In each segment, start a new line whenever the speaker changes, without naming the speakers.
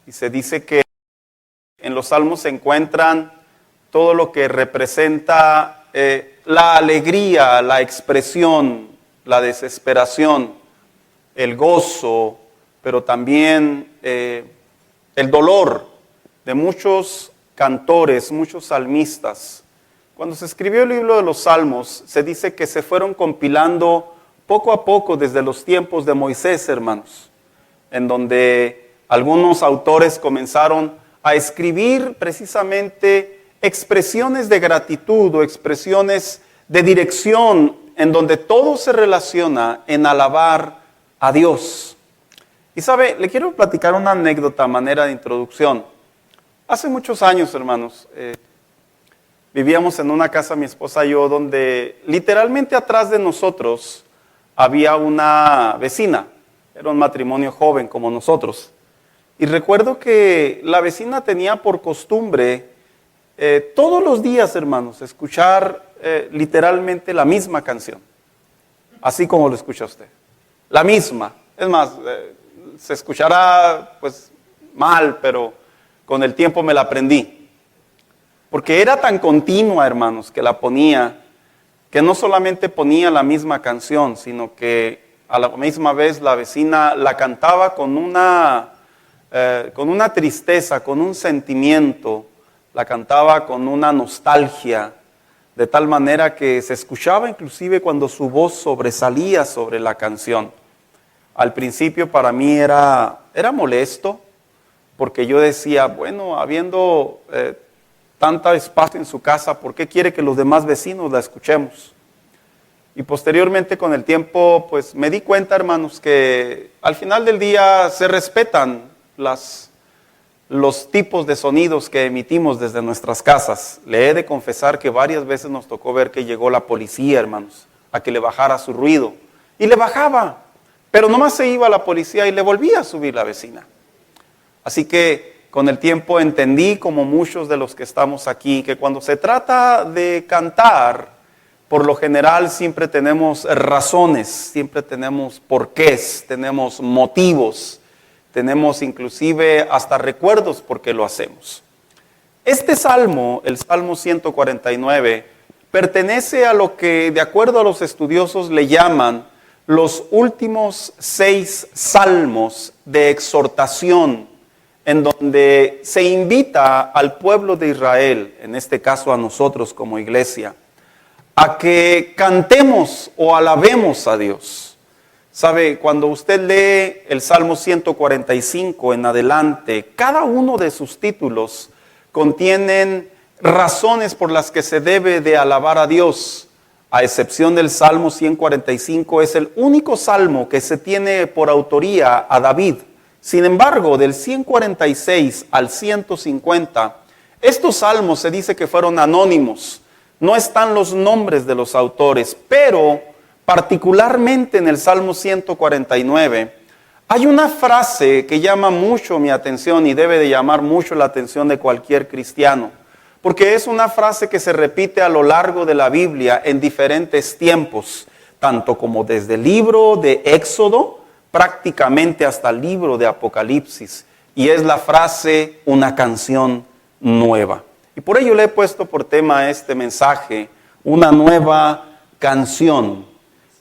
Y se dice que en los salmos se encuentran todo lo que representa la alegría, la expresión, la desesperación, el gozo, pero también el dolor de muchos cantores, muchos salmistas. Cuando se escribió el libro de los Salmos, se dice que se fueron compilando poco a poco desde los tiempos de Moisés, hermanos, en donde algunos autores comenzaron a escribir precisamente expresiones de gratitud o expresiones de dirección, en donde todo se relaciona en alabar a Dios. Y sabe, le quiero platicar una anécdota a manera de introducción. Hace muchos años, hermanos, vivíamos en una casa, mi esposa y yo, donde literalmente atrás de nosotros había una vecina. Era un matrimonio joven como nosotros. Y recuerdo que la vecina tenía por costumbre todos los días, hermanos, escuchar literalmente la misma canción. Así como lo escucha usted. La misma. Es más, se escuchará pues mal, pero con el tiempo me la aprendí. Porque era tan continua, hermanos, que la ponía, que no solamente ponía la misma canción, sino que a la misma vez la vecina la cantaba con una tristeza, con un sentimiento, la cantaba con una nostalgia, de tal manera que se escuchaba inclusive cuando su voz sobresalía sobre la canción. Al principio para mí era molesto, porque yo decía, bueno, habiendo tanto espacio en su casa, ¿por qué quiere que los demás vecinos la escuchemos? Y posteriormente con el tiempo, pues me di cuenta, hermanos, que al final del día se respetan los tipos de sonidos que emitimos desde nuestras casas. Le he de confesar que varias veces nos tocó ver que llegó la policía, hermanos, a que le bajara su ruido. Y le bajaba, pero nomás se iba la policía y le volvía a subir la vecina. Así que con el tiempo entendí, como muchos de los que estamos aquí, que cuando se trata de cantar, por lo general siempre tenemos razones, siempre tenemos porqués, tenemos motivos, tenemos inclusive hasta recuerdos por qué lo hacemos. Este salmo, el Salmo 149, pertenece a lo que, de acuerdo a los estudiosos, le llaman los últimos 6 salmos de exhortación, en donde se invita al pueblo de Israel, en este caso a nosotros como iglesia, a que cantemos o alabemos a Dios. Sabe, cuando usted lee el Salmo 145 en adelante, cada uno de sus títulos contienen razones por las que se debe de alabar a Dios. A excepción del Salmo 145, es el único salmo que se tiene por autoría a David. Sin embargo, del 146 al 150, estos salmos se dice que fueron anónimos. No están los nombres de los autores, pero particularmente en el Salmo 149, hay una frase que llama mucho mi atención y debe de llamar mucho la atención de cualquier cristiano, porque es una frase que se repite a lo largo de la Biblia en diferentes tiempos, tanto como desde el libro de Éxodo, prácticamente hasta el libro de Apocalipsis, y es la frase, una canción nueva. Y por ello le he puesto por tema a este mensaje, una nueva canción.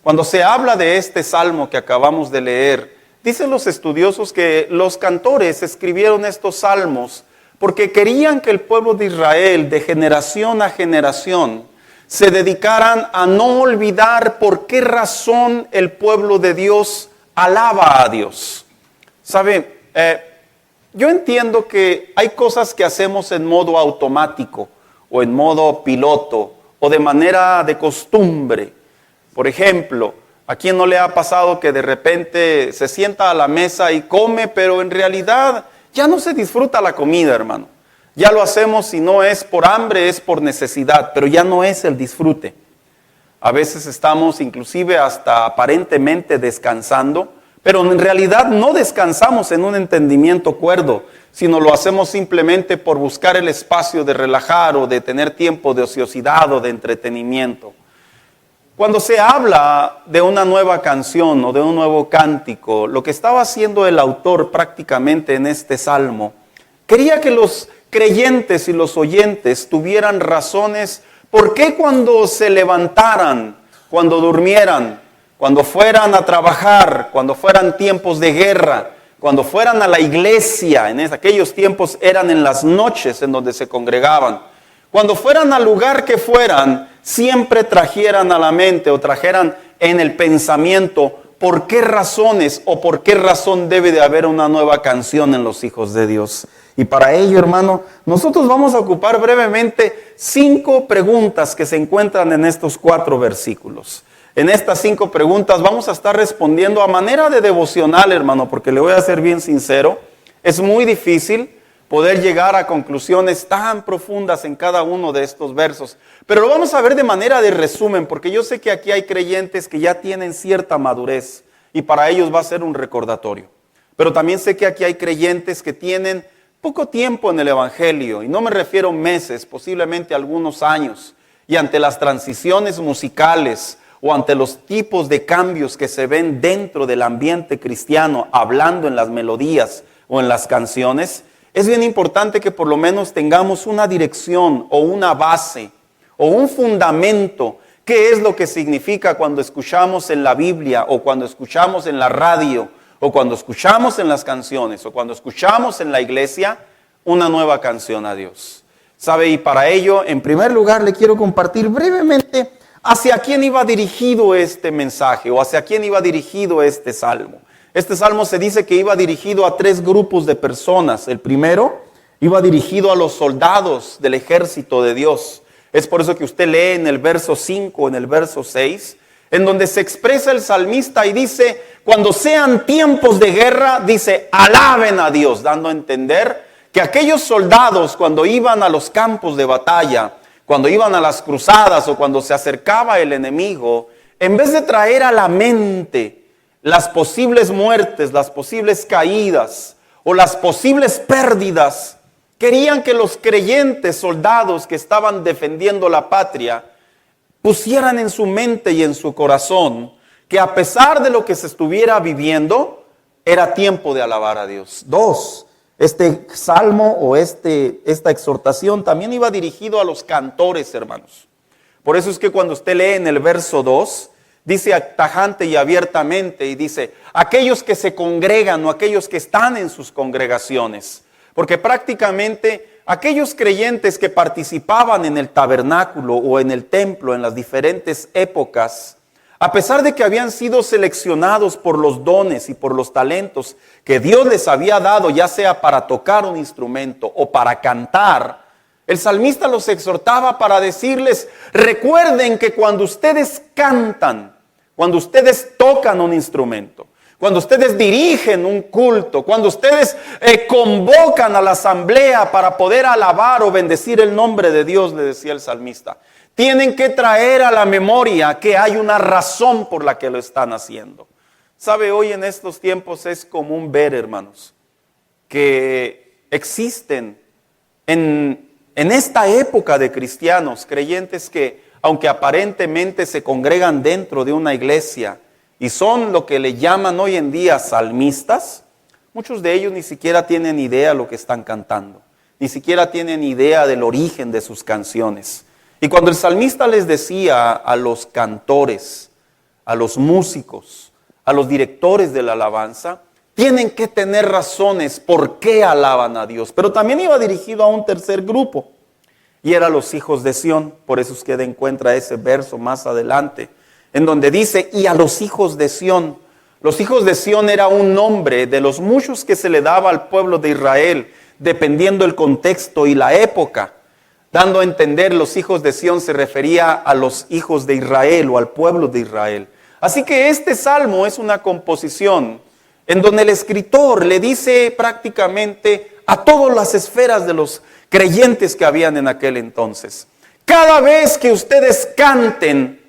Cuando se habla de este salmo que acabamos de leer, dicen los estudiosos que los cantores escribieron estos salmos porque querían que el pueblo de Israel, de generación a generación, se dedicaran a no olvidar por qué razón el pueblo de Dios alaba a Dios. ¿Sabe? Yo entiendo que hay cosas que hacemos en modo automático o en modo piloto o de manera de costumbre. Por ejemplo, ¿a quién no le ha pasado que de repente se sienta a la mesa y come, pero en realidad ya no se disfruta la comida, hermano? Ya lo hacemos si no es por hambre, es por necesidad, pero ya no es el disfrute. A veces estamos inclusive hasta aparentemente descansando, pero en realidad no descansamos en un entendimiento cuerdo, sino lo hacemos simplemente por buscar el espacio de relajar o de tener tiempo de ociosidad o de entretenimiento. Cuando se habla de una nueva canción o de un nuevo cántico, lo que estaba haciendo el autor prácticamente en este salmo, quería que los creyentes y los oyentes tuvieran razones por qué cuando se levantaran, cuando durmieran, cuando fueran a trabajar, cuando fueran tiempos de guerra, cuando fueran a la iglesia, en aquellos tiempos eran en las noches en donde se congregaban, cuando fueran al lugar que fueran, siempre trajeran a la mente o trajeran en el pensamiento por qué razones o por qué razón debe de haber una nueva canción en los hijos de Dios. Y para ello, hermano, nosotros vamos a ocupar brevemente 5 preguntas que se encuentran en estos 4 versículos. En estas 5 preguntas vamos a estar respondiendo a manera de devocional, hermano, porque le voy a ser bien sincero, es muy difícil poder llegar a conclusiones tan profundas en cada uno de estos versos. Pero lo vamos a ver de manera de resumen, porque yo sé que aquí hay creyentes que ya tienen cierta madurez y para ellos va a ser un recordatorio. Pero también sé que aquí hay creyentes que tienen poco tiempo en el Evangelio, y no me refiero a meses, posiblemente algunos años, y ante las transiciones musicales o ante los tipos de cambios que se ven dentro del ambiente cristiano, hablando en las melodías o en las canciones, es bien importante que por lo menos tengamos una dirección o una base o un fundamento. ¿Qué es lo que significa cuando escuchamos en la Biblia o cuando escuchamos en la radio o cuando escuchamos en las canciones o cuando escuchamos en la iglesia una nueva canción a Dios? ¿Sabe? Y para ello, en primer lugar, le quiero compartir brevemente hacia quién iba dirigido este mensaje o hacia quién iba dirigido este salmo. Este salmo se dice que iba dirigido a 3 grupos de personas. El primero iba dirigido a los soldados del ejército de Dios. Es por eso que usted lee en el verso 5, en el verso 6, en donde se expresa el salmista y dice, cuando sean tiempos de guerra, dice, alaben a Dios, dando a entender que aquellos soldados cuando iban a los campos de batalla, cuando iban a las cruzadas o cuando se acercaba el enemigo, en vez de traer a la mente las posibles muertes, las posibles caídas o las posibles pérdidas, querían que los creyentes soldados que estaban defendiendo la patria pusieran en su mente y en su corazón que a pesar de lo que se estuviera viviendo, era tiempo de alabar a Dios. 2, este salmo o esta exhortación también iba dirigido a los cantores, hermanos. Por eso es que cuando usted lee en el verso 2, dice tajante y abiertamente y dice, aquellos que se congregan o aquellos que están en sus congregaciones. Porque prácticamente aquellos creyentes que participaban en el tabernáculo o en el templo en las diferentes épocas, a pesar de que habían sido seleccionados por los dones y por los talentos que Dios les había dado, ya sea para tocar un instrumento o para cantar, el salmista los exhortaba para decirles, recuerden que cuando ustedes cantan, cuando ustedes tocan un instrumento, cuando ustedes dirigen un culto, cuando ustedes convocan a la asamblea para poder alabar o bendecir el nombre de Dios, le decía el salmista, tienen que traer a la memoria que hay una razón por la que lo están haciendo. Sabe, hoy en estos tiempos es común ver, hermanos, que existen en esta época de cristianos, creyentes que, aunque aparentemente se congregan dentro de una iglesia y son lo que le llaman hoy en día salmistas, muchos de ellos ni siquiera tienen idea de lo que están cantando, ni siquiera tienen idea del origen de sus canciones. Y cuando el salmista les decía a los cantores, a los músicos, a los directores de la alabanza, tienen que tener razones por qué alaban a Dios. Pero también iba dirigido a un tercer grupo, y era los hijos de Sión. Por eso es que encuentra ese verso más adelante, en donde dice, y a los hijos de Sión. Los hijos de Sión era un nombre de los muchos que se le daba al pueblo de Israel, dependiendo el contexto y la época. Dando a entender, los hijos de Sión se refería a los hijos de Israel o al pueblo de Israel. Así que este salmo es una composición en donde el escritor le dice prácticamente a todas las esferas de los creyentes que habían en aquel entonces. Cada vez que ustedes canten,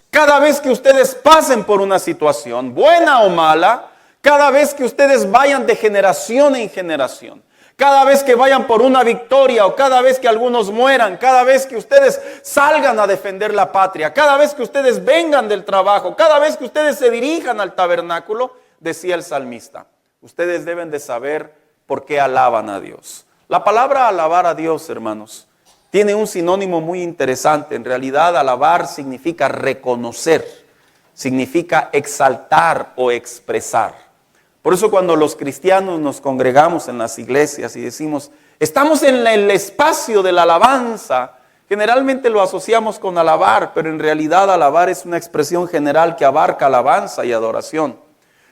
cada vez que ustedes pasen por una situación, buena o mala, cada vez que ustedes vayan de generación en generación, Cada vez que vayan por una victoria o cada vez que algunos mueran, cada vez que ustedes salgan a defender la patria, cada vez que ustedes vengan del trabajo, cada vez que ustedes se dirijan al tabernáculo, decía el salmista, ustedes deben de saber por qué alaban a Dios. La palabra alabar a Dios, hermanos, tiene un sinónimo muy interesante. En realidad, alabar significa reconocer, significa exaltar o expresar. Por eso cuando los cristianos nos congregamos en las iglesias y decimos, estamos en el espacio de la alabanza, generalmente lo asociamos con alabar, pero en realidad alabar es una expresión general que abarca alabanza y adoración.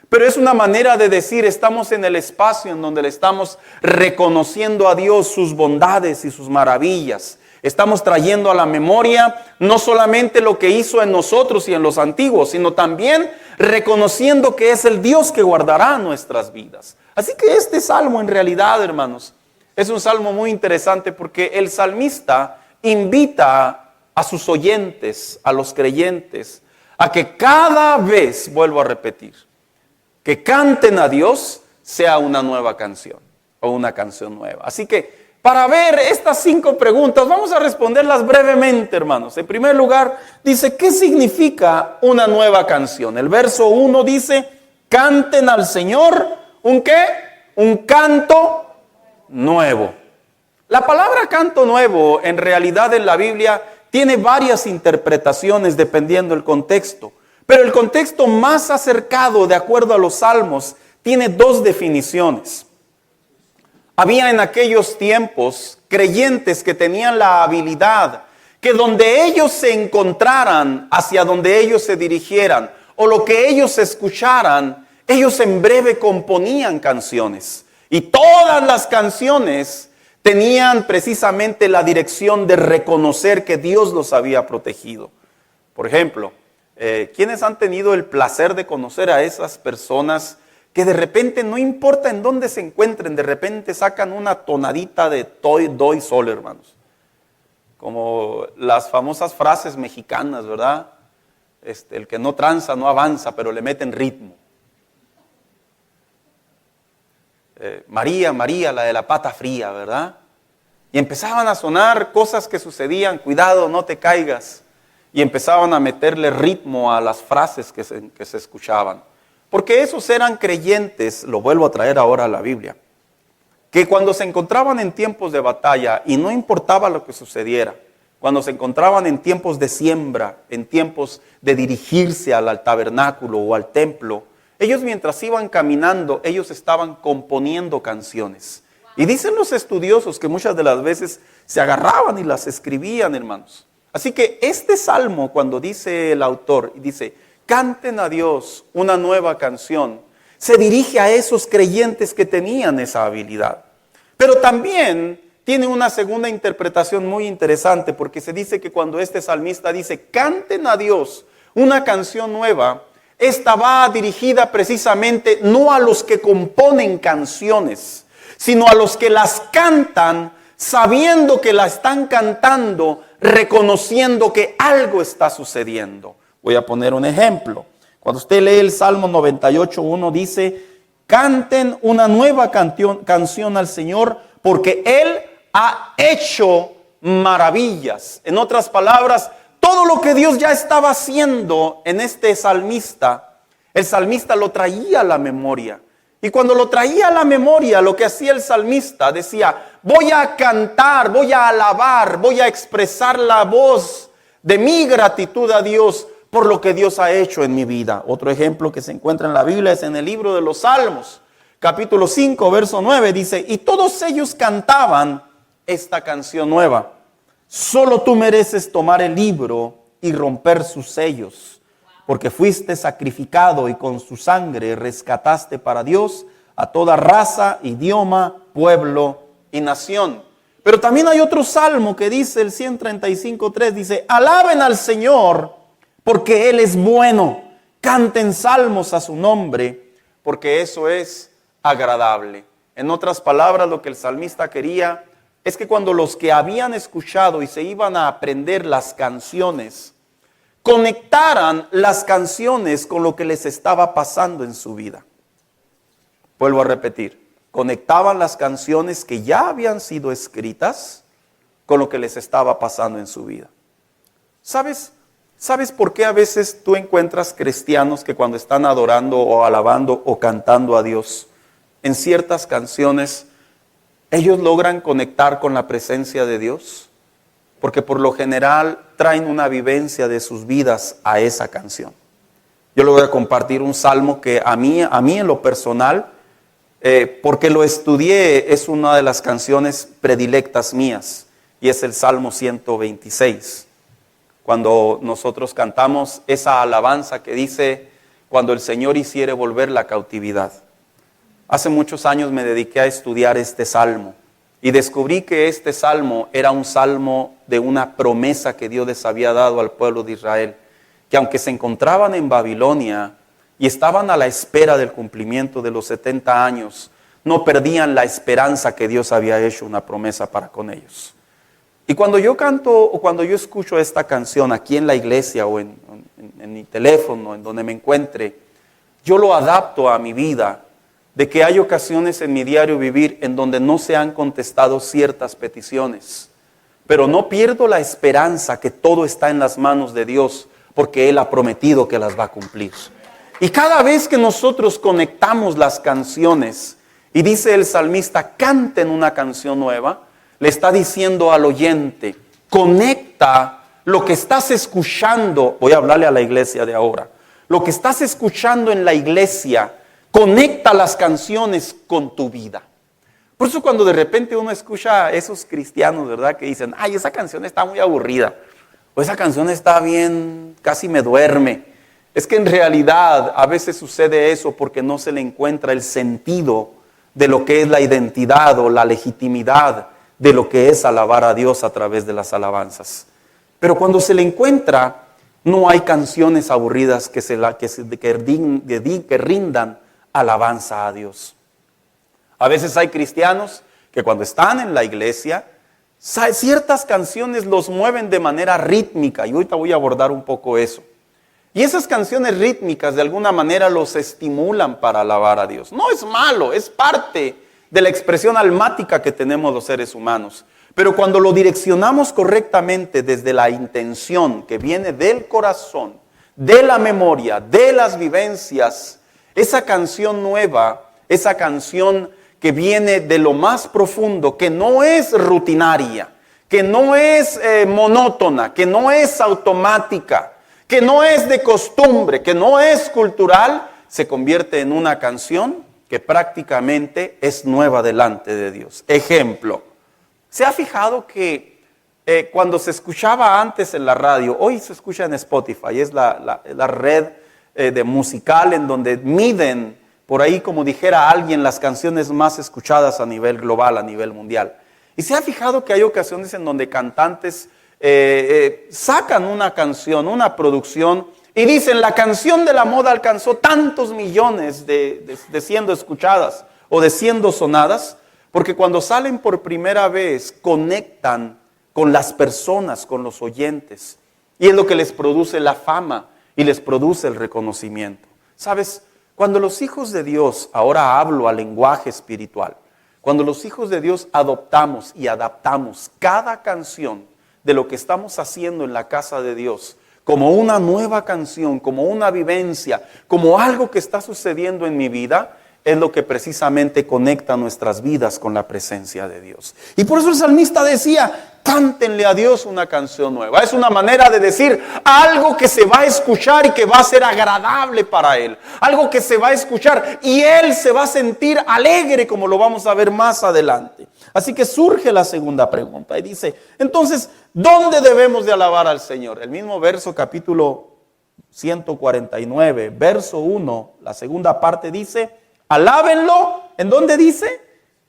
Pero es una manera de decir, estamos en el espacio en donde le estamos reconociendo a Dios sus bondades y sus maravillas. Estamos trayendo a la memoria no solamente lo que hizo en nosotros y en los antiguos, sino también reconociendo que es el Dios que guardará nuestras vidas. Así que este salmo en realidad, hermanos, es un salmo muy interesante porque el salmista invita a sus oyentes, a los creyentes, a que cada vez, vuelvo a repetir, que canten a Dios sea una nueva canción o una canción nueva. Así que para ver estas 5 preguntas, vamos a responderlas brevemente, hermanos. En primer lugar, dice, ¿qué significa una nueva canción? El verso 1 dice, canten al Señor, ¿un qué? Un canto nuevo. La palabra canto nuevo, en realidad en la Biblia, tiene varias interpretaciones dependiendo del contexto. Pero el contexto más acercado, de acuerdo a los salmos, tiene 2 definiciones. Había en aquellos tiempos creyentes que tenían la habilidad que donde ellos se encontraran, hacia donde ellos se dirigieran o lo que ellos escucharan, ellos en breve componían canciones. Y todas las canciones tenían precisamente la dirección de reconocer que Dios los había protegido. Por ejemplo, ¿quiénes han tenido el placer de conocer a esas personas que de repente, no importa en dónde se encuentren, de repente sacan una tonadita de do y sol, hermanos? Como las famosas frases mexicanas, ¿verdad? El que no tranza no avanza, pero le meten ritmo. María, María, la de la pata fría, ¿verdad? Y empezaban a sonar cosas que sucedían, cuidado, no te caigas. Y empezaban a meterle ritmo a las frases que se escuchaban. Porque esos eran creyentes, lo vuelvo a traer ahora a la Biblia, que cuando se encontraban en tiempos de batalla y no importaba lo que sucediera, cuando se encontraban en tiempos de siembra, en tiempos de dirigirse al tabernáculo o al templo, ellos mientras iban caminando, ellos estaban componiendo canciones. Y dicen los estudiosos que muchas de las veces se agarraban y las escribían, hermanos. Así que este salmo, cuando dice el autor, dice, canten a Dios una nueva canción, se dirige a esos creyentes que tenían esa habilidad. Pero también tiene una segunda interpretación muy interesante, porque se dice que cuando este salmista dice, canten a Dios una canción nueva, esta va dirigida precisamente no a los que componen canciones, sino a los que las cantan sabiendo que la están cantando, reconociendo que algo está sucediendo. Voy a poner un ejemplo. Cuando usted lee el Salmo 98:1 dice, canten una nueva canción al Señor porque Él ha hecho maravillas. En otras palabras, todo lo que Dios ya estaba haciendo en este salmista, el salmista lo traía a la memoria. Y cuando lo traía a la memoria, lo que hacía el salmista decía, voy a cantar, voy a alabar, voy a expresar la voz de mi gratitud a Dios por lo que Dios ha hecho en mi vida. Otro ejemplo que se encuentra en la Biblia es en el libro de los Salmos, capítulo 5, verso 9, dice, y todos ellos cantaban esta canción nueva. Solo tú mereces tomar el libro y romper sus sellos, porque fuiste sacrificado y con su sangre rescataste para Dios a toda raza, idioma, pueblo y nación. Pero también hay otro salmo que dice, el 135:3, dice, alaben al Señor porque Él es bueno, canten salmos a su nombre, porque eso es agradable. En otras palabras, lo que el salmista quería es que cuando los que habían escuchado y se iban a aprender las canciones, conectaran las canciones con lo que les estaba pasando en su vida. Vuelvo a repetir, conectaban las canciones que ya habían sido escritas con lo que les estaba pasando en su vida. ¿Sabes por qué a veces tú encuentras cristianos que cuando están adorando o alabando o cantando a Dios, en ciertas canciones, ellos logran conectar con la presencia de Dios? Porque por lo general traen una vivencia de sus vidas a esa canción. Yo le voy a compartir un salmo que a mí en lo personal, porque lo estudié, es una de las canciones predilectas mías, y es el Salmo 126. Cuando nosotros cantamos esa alabanza que dice, cuando el Señor hiciere volver la cautividad. Hace muchos años me dediqué a estudiar este salmo y descubrí que este salmo era un salmo de una promesa que Dios les había dado al pueblo de Israel, que aunque se encontraban en Babilonia y estaban a la espera del cumplimiento de los 70 años, no perdían la esperanza que Dios había hecho una promesa para con ellos. Y cuando yo canto o cuando yo escucho esta canción aquí en la iglesia o en mi teléfono, en donde me encuentre, yo lo adapto a mi vida, de que hay ocasiones en mi diario vivir en donde no se han contestado ciertas peticiones, pero no pierdo la esperanza que todo está en las manos de Dios, porque Él ha prometido que las va a cumplir. Y cada vez que nosotros conectamos las canciones, y dice el salmista, canten una canción nueva, le está diciendo al oyente, conecta lo que estás escuchando, voy a hablarle a la iglesia de ahora, lo que estás escuchando en la iglesia, conecta las canciones con tu vida. Por eso cuando de repente uno escucha a esos cristianos, ¿verdad? Que dicen, ay, esa canción está muy aburrida, o esa canción está bien, casi me duerme. Es que en realidad a veces sucede eso porque no se le encuentra el sentido de lo que es la identidad o la legitimidad de lo que es alabar a Dios a través de las alabanzas. Pero cuando se le encuentra, no hay canciones aburridas que rindan alabanza a Dios. A veces hay cristianos que cuando están en la iglesia, ciertas canciones los mueven de manera rítmica, y ahorita voy a abordar un poco eso. Y esas canciones rítmicas de alguna manera los estimulan para alabar a Dios. No es malo, es parte de la expresión almática que tenemos los seres humanos. Pero cuando lo direccionamos correctamente desde la intención que viene del corazón, de la memoria, de las vivencias, esa canción nueva, esa canción que viene de lo más profundo, que no es rutinaria, que no es monótona, que no es automática, que no es de costumbre, que no es cultural, se convierte en una canción que prácticamente es nueva delante de Dios. Ejemplo, ¿se ha fijado que cuando se escuchaba antes en la radio, hoy se escucha en Spotify, es la red de musical en donde miden, por ahí como dijera alguien, las canciones más escuchadas a nivel global, a nivel mundial? Y se ha fijado que hay ocasiones en donde cantantes sacan una canción, una producción, y dicen, la canción de la moda alcanzó tantos millones de siendo escuchadas o de siendo sonadas, porque cuando salen por primera vez conectan con las personas, con los oyentes, y es lo que les produce la fama y les produce el reconocimiento. ¿Sabes? Cuando los hijos de Dios, ahora hablo al lenguaje espiritual, cuando los hijos de Dios adoptamos y adaptamos cada canción de lo que estamos haciendo en la casa de Dios, como una nueva canción, como una vivencia, como algo que está sucediendo en mi vida, es lo que precisamente conecta nuestras vidas con la presencia de Dios. Y por eso el salmista decía, cántenle a Dios una canción nueva. Es una manera de decir algo que se va a escuchar y que va a ser agradable para Él. Algo que se va a escuchar y Él se va a sentir alegre, como lo vamos a ver más adelante. Así que surge la segunda pregunta y dice, entonces, ¿dónde debemos de alabar al Señor? El mismo verso, capítulo 149, verso 1, la segunda parte dice, alábenlo, ¿en dónde dice?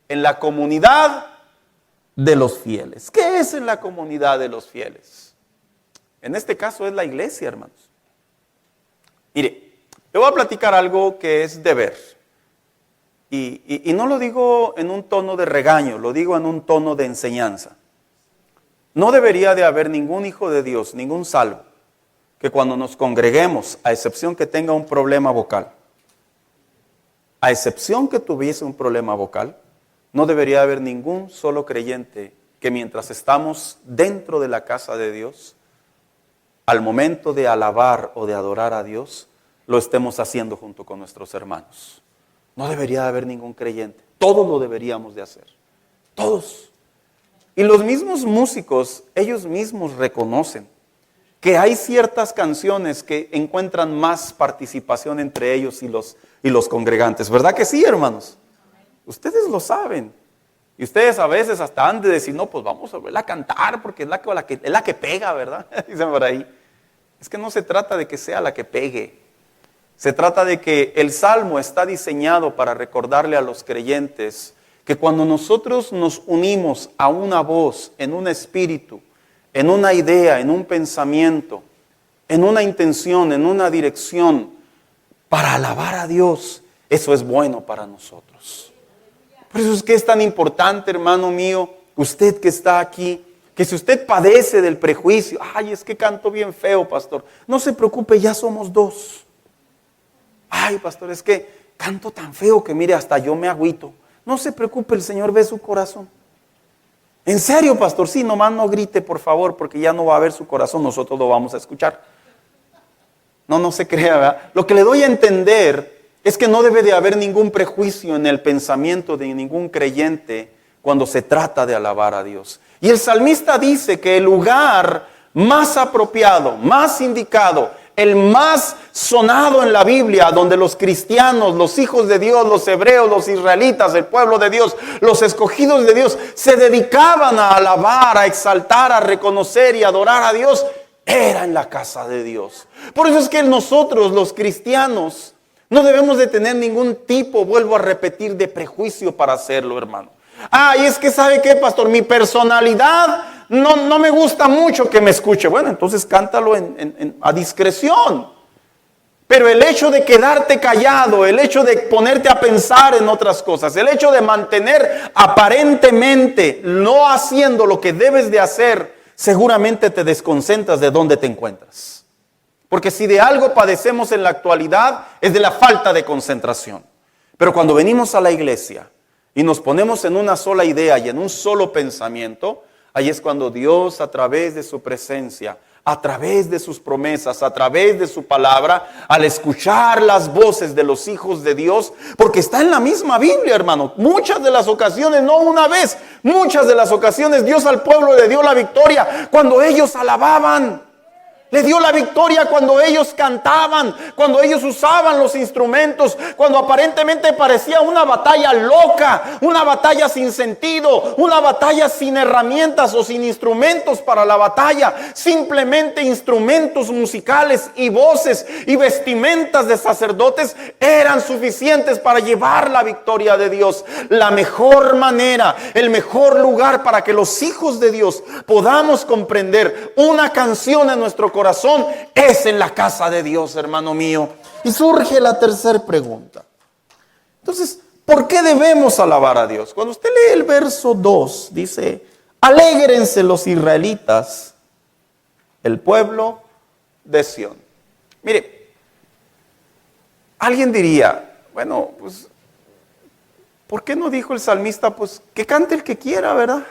En la comunidad de los fieles. ¿Qué es en la comunidad de los fieles? En este caso es la iglesia, hermanos. Mire, le voy a platicar algo que es deber. Y no lo digo en un tono de regaño, lo digo en un tono de enseñanza. No debería de haber ningún hijo de Dios, ningún salvo, que cuando nos congreguemos, a excepción que tenga un problema vocal, a excepción que tuviese un problema vocal, no debería haber ningún solo creyente que mientras estamos dentro de la casa de Dios, al momento de alabar o de adorar a Dios, lo estemos haciendo junto con nuestros hermanos. No debería haber ningún creyente. Todos lo deberíamos de hacer. Todos. Y los mismos músicos, ellos mismos reconocen que hay ciertas canciones que encuentran más participación entre ellos y los congregantes. ¿Verdad que sí, hermanos? Ustedes lo saben. Y ustedes a veces hasta han de decir, no, pues vamos a verla a cantar porque es la que pega, ¿verdad? Dicen por ahí. Es que no se trata de que sea la que pegue. Se trata de que el Salmo está diseñado para recordarle a los creyentes que cuando nosotros nos unimos a una voz, en un espíritu, en una idea, en un pensamiento, en una intención, en una dirección, para alabar a Dios, eso es bueno para nosotros. Por eso es que es tan importante, hermano mío, usted que está aquí, que si usted padece del prejuicio, ay, es que canto bien feo, pastor, no se preocupe, ya somos dos. Ay, pastor, es que canto tan feo que mire, hasta yo me agüito. No se preocupe, el Señor ve su corazón. En serio, pastor, sí, nomás no grite, por favor, porque ya no va a ver su corazón, nosotros lo vamos a escuchar. No se crea, ¿verdad? Lo que le doy a entender es que no debe de haber ningún prejuicio en el pensamiento de ningún creyente cuando se trata de alabar a Dios. Y el salmista dice que el lugar más apropiado, más indicado, el más sonado en la Biblia, donde los cristianos, los hijos de Dios, los hebreos, los israelitas, el pueblo de Dios, los escogidos de Dios, se dedicaban a alabar, a exaltar, a reconocer y adorar a Dios, era en la casa de Dios. Por eso es que nosotros, los cristianos, no debemos de tener ningún tipo, vuelvo a repetir, de prejuicio para hacerlo, hermano. Y es que ¿sabe qué, pastor? Mi personalidad no me gusta mucho que me escuche. Bueno, entonces cántalo a discreción. Pero el hecho de quedarte callado, el hecho de ponerte a pensar en otras cosas, el hecho de mantener aparentemente no haciendo lo que debes de hacer, seguramente te desconcentras de dónde te encuentras. Porque si de algo padecemos en la actualidad es de la falta de concentración. Pero cuando venimos a la iglesia y nos ponemos en una sola idea y en un solo pensamiento, ahí es cuando Dios, a través de su presencia, a través de sus promesas, a través de su palabra, al escuchar las voces de los hijos de Dios, porque está en la misma Biblia, hermano. Muchas de las ocasiones, no una vez, muchas de las ocasiones Dios al pueblo le dio la victoria cuando ellos alababan. Le dio la victoria cuando ellos cantaban, cuando ellos usaban los instrumentos, cuando aparentemente parecía una batalla loca, una batalla sin sentido, una batalla sin herramientas o sin instrumentos para la batalla. Simplemente instrumentos musicales y voces y vestimentas de sacerdotes eran suficientes para llevar la victoria de Dios. La mejor manera, el mejor lugar para que los hijos de Dios podamos comprender una canción en nuestro corazón es en la casa de Dios, hermano mío. Y surge la tercera pregunta. Entonces, ¿por qué debemos alabar a Dios? Cuando usted lee el verso 2, dice, alégrense los israelitas, el pueblo de Sión. Mire, alguien diría, bueno, pues, ¿por qué no dijo el salmista, pues, que cante el que quiera, verdad?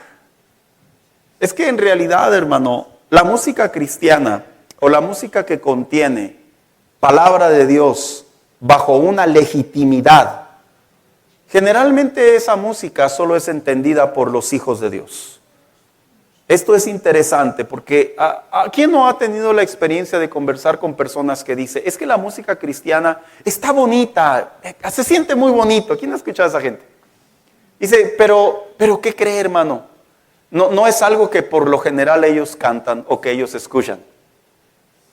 Es que en realidad, hermano, la música cristiana o la música que contiene palabra de Dios bajo una legitimidad, generalmente esa música solo es entendida por los hijos de Dios. Esto es interesante porque ¿quién no ha tenido la experiencia de conversar con personas que dice, es que la música cristiana está bonita, se siente muy bonito? ¿Quién ha escuchado a esa gente? Dice, pero ¿qué cree, hermano? No es algo que por lo general ellos cantan o que ellos escuchan.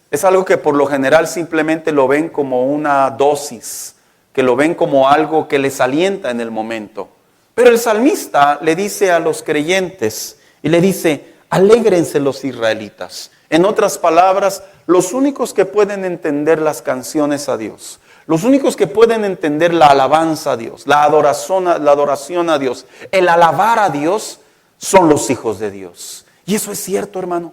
Es algo que por lo general simplemente lo ven como una dosis, que lo ven como algo que les alienta en el momento. Pero el salmista le dice a los creyentes y le dice, alégrense los israelitas. En otras palabras, los únicos que pueden entender las canciones a Dios, los únicos que pueden entender la alabanza a Dios, la adoración a Dios, el alabar a Dios, son los hijos de Dios. Y eso es cierto, hermano.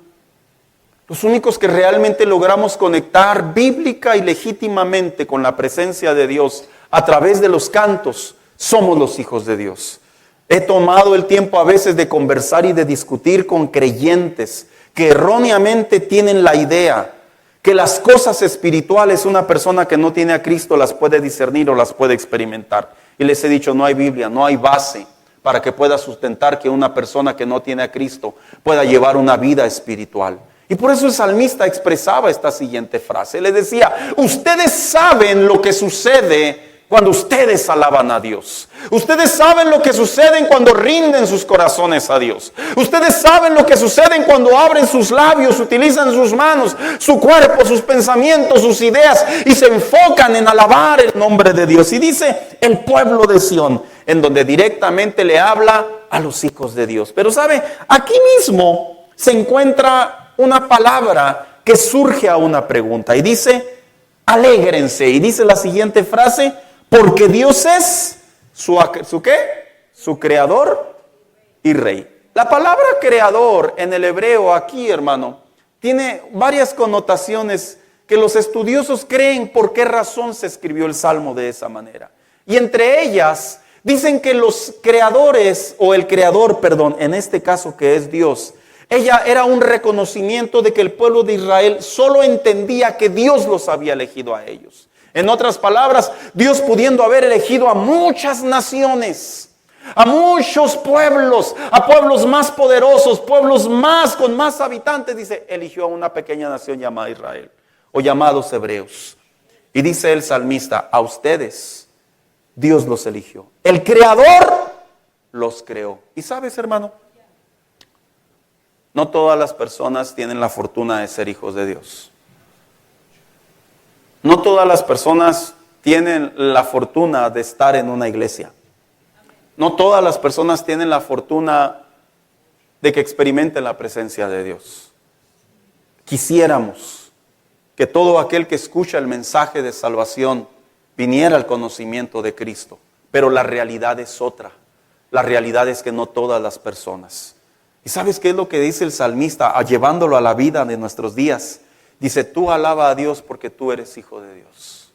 Los únicos que realmente logramos conectar bíblica y legítimamente con la presencia de Dios a través de los cantos, somos los hijos de Dios. He tomado el tiempo a veces de conversar y de discutir con creyentes que erróneamente tienen la idea que las cosas espirituales una persona que no tiene a Cristo las puede discernir o las puede experimentar. Y les he dicho, no hay Biblia, no hay base para que pueda sustentar que una persona que no tiene a Cristo pueda llevar una vida espiritual. Y por eso el salmista expresaba esta siguiente frase. Le decía, ustedes saben lo que sucede cuando ustedes alaban a Dios. Ustedes saben lo que sucede cuando rinden sus corazones a Dios. Ustedes saben lo que sucede cuando abren sus labios, utilizan sus manos, su cuerpo, sus pensamientos, sus ideas y se enfocan en alabar el nombre de Dios. Y dice el pueblo de Sión, en donde directamente le habla a los hijos de Dios. Pero sabe, aquí mismo se encuentra una palabra que surge a una pregunta y dice, alégrense. Y dice la siguiente frase, porque Dios es ¿su qué? Su creador y rey. La palabra creador en el hebreo aquí, hermano, tiene varias connotaciones que los estudiosos creen por qué razón se escribió el Salmo de esa manera. Y entre ellas, dicen que los creadores, o el creador, perdón, en este caso que es Dios, ella era un reconocimiento de que el pueblo de Israel solo entendía que Dios los había elegido a ellos. En otras palabras, Dios pudiendo haber elegido a muchas naciones, a muchos pueblos, a pueblos más poderosos, pueblos más con más habitantes, dice, eligió a una pequeña nación llamada Israel, o llamados hebreos. Y dice el salmista, a ustedes Dios los eligió. El creador los creó. ¿Y sabes, hermano? No todas las personas tienen la fortuna de ser hijos de Dios. No todas las personas tienen la fortuna de estar en una iglesia. No todas las personas tienen la fortuna de que experimenten la presencia de Dios. Quisiéramos que todo aquel que escucha el mensaje de salvación viniera al conocimiento de Cristo, pero la realidad es otra. La realidad es que no todas las personas. ¿Y sabes qué es lo que dice el salmista, llevándolo a la vida de nuestros días? Dice, tú alaba a Dios porque tú eres hijo de Dios.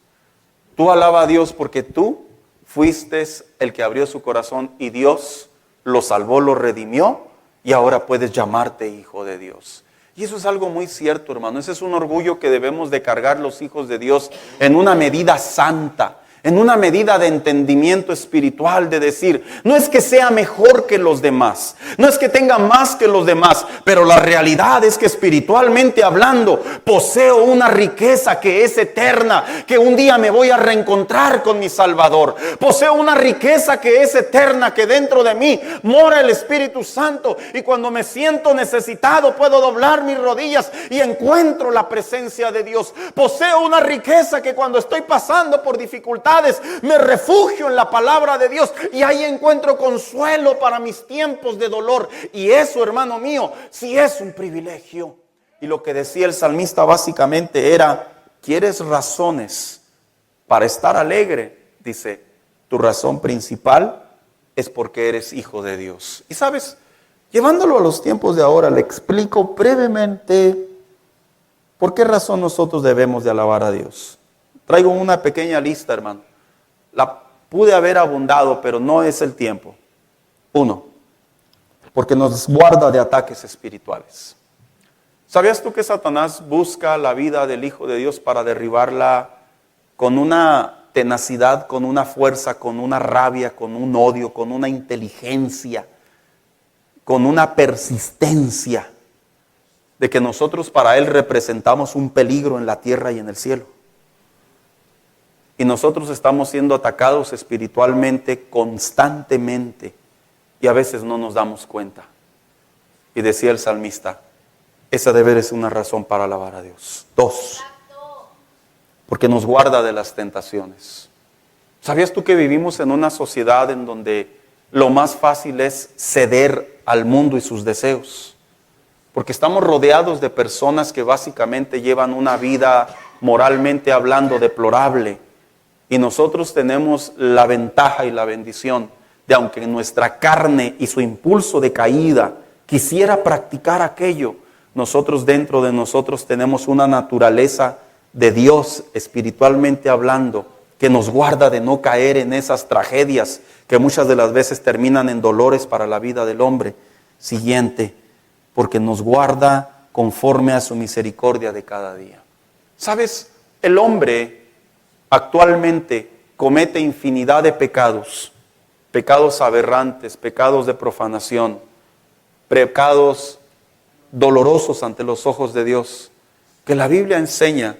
Tú alaba a Dios porque tú fuiste el que abrió su corazón y Dios lo salvó, lo redimió y ahora puedes llamarte hijo de Dios. Y eso es algo muy cierto, hermano. Ese es un orgullo que debemos de cargar los hijos de Dios en una medida santa, en una medida de entendimiento espiritual, de decir, no es que sea mejor que los demás, no es que tenga más que los demás, pero la realidad es que espiritualmente hablando, poseo una riqueza que es eterna, que un día me voy a reencontrar con mi Salvador. Poseo una riqueza que es eterna, que dentro de mí mora el Espíritu Santo, y cuando me siento necesitado puedo doblar mis rodillas y encuentro la presencia de Dios. Poseo una riqueza que cuando estoy pasando por dificultades, me refugio en la palabra de Dios y ahí encuentro consuelo para mis tiempos de dolor. Y eso, hermano mío, sí es un privilegio. Y lo que decía el salmista básicamente era, ¿quieres razones para estar alegre? Dice, tu razón principal es porque eres hijo de Dios. Y sabes, llevándolo a los tiempos de ahora, le explico brevemente por qué razón nosotros debemos de alabar a Dios. Traigo una pequeña lista, hermano. La pude haber abundado, pero no es el tiempo. 1, porque nos guarda de ataques espirituales. ¿Sabías tú que Satanás busca la vida del Hijo de Dios para derribarla con una tenacidad, con una fuerza, con una rabia, con un odio, con una inteligencia, con una persistencia de que nosotros para Él representamos un peligro en la tierra y en el cielo? Y nosotros estamos siendo atacados espiritualmente constantemente y a veces no nos damos cuenta. Y decía el salmista, esa debe ser una razón para alabar a Dios. 2, porque nos guarda de las tentaciones. ¿Sabías tú que vivimos en una sociedad en donde lo más fácil es ceder al mundo y sus deseos? Porque estamos rodeados de personas que básicamente llevan una vida moralmente hablando deplorable. Y nosotros tenemos la ventaja y la bendición de, aunque nuestra carne y su impulso de caída quisiera practicar aquello, nosotros tenemos una naturaleza de Dios espiritualmente hablando que nos guarda de no caer en esas tragedias que muchas de las veces terminan en dolores para la vida del hombre. Siguiente, porque nos guarda conforme a su misericordia de cada día. ¿Sabes? El hombre actualmente comete infinidad de pecados, pecados aberrantes, pecados de profanación, pecados dolorosos ante los ojos de Dios, que la Biblia enseña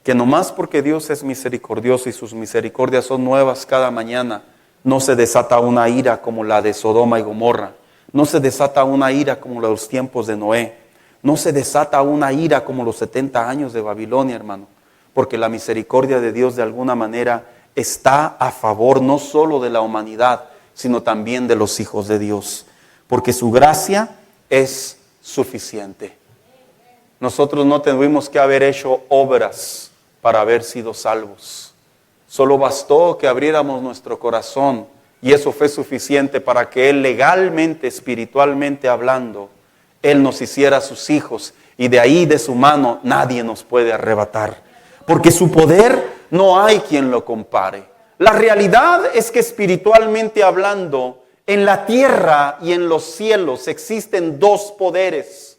que nomás porque Dios es misericordioso y sus misericordias son nuevas cada mañana, no se desata una ira como la de Sodoma y Gomorra, no se desata una ira como la de los tiempos de Noé, no se desata una ira como los 70 años de Babilonia, hermano, porque la misericordia de Dios de alguna manera está a favor no solo de la humanidad, sino también de los hijos de Dios, porque su gracia es suficiente. Nosotros no tuvimos que haber hecho obras para haber sido salvos. Solo bastó que abriéramos nuestro corazón y eso fue suficiente para que Él legalmente, espiritualmente hablando, Él nos hiciera sus hijos y de ahí de su mano nadie nos puede arrebatar. Porque su poder no hay quien lo compare. La realidad es que espiritualmente hablando, en la tierra y en los cielos existen dos poderes.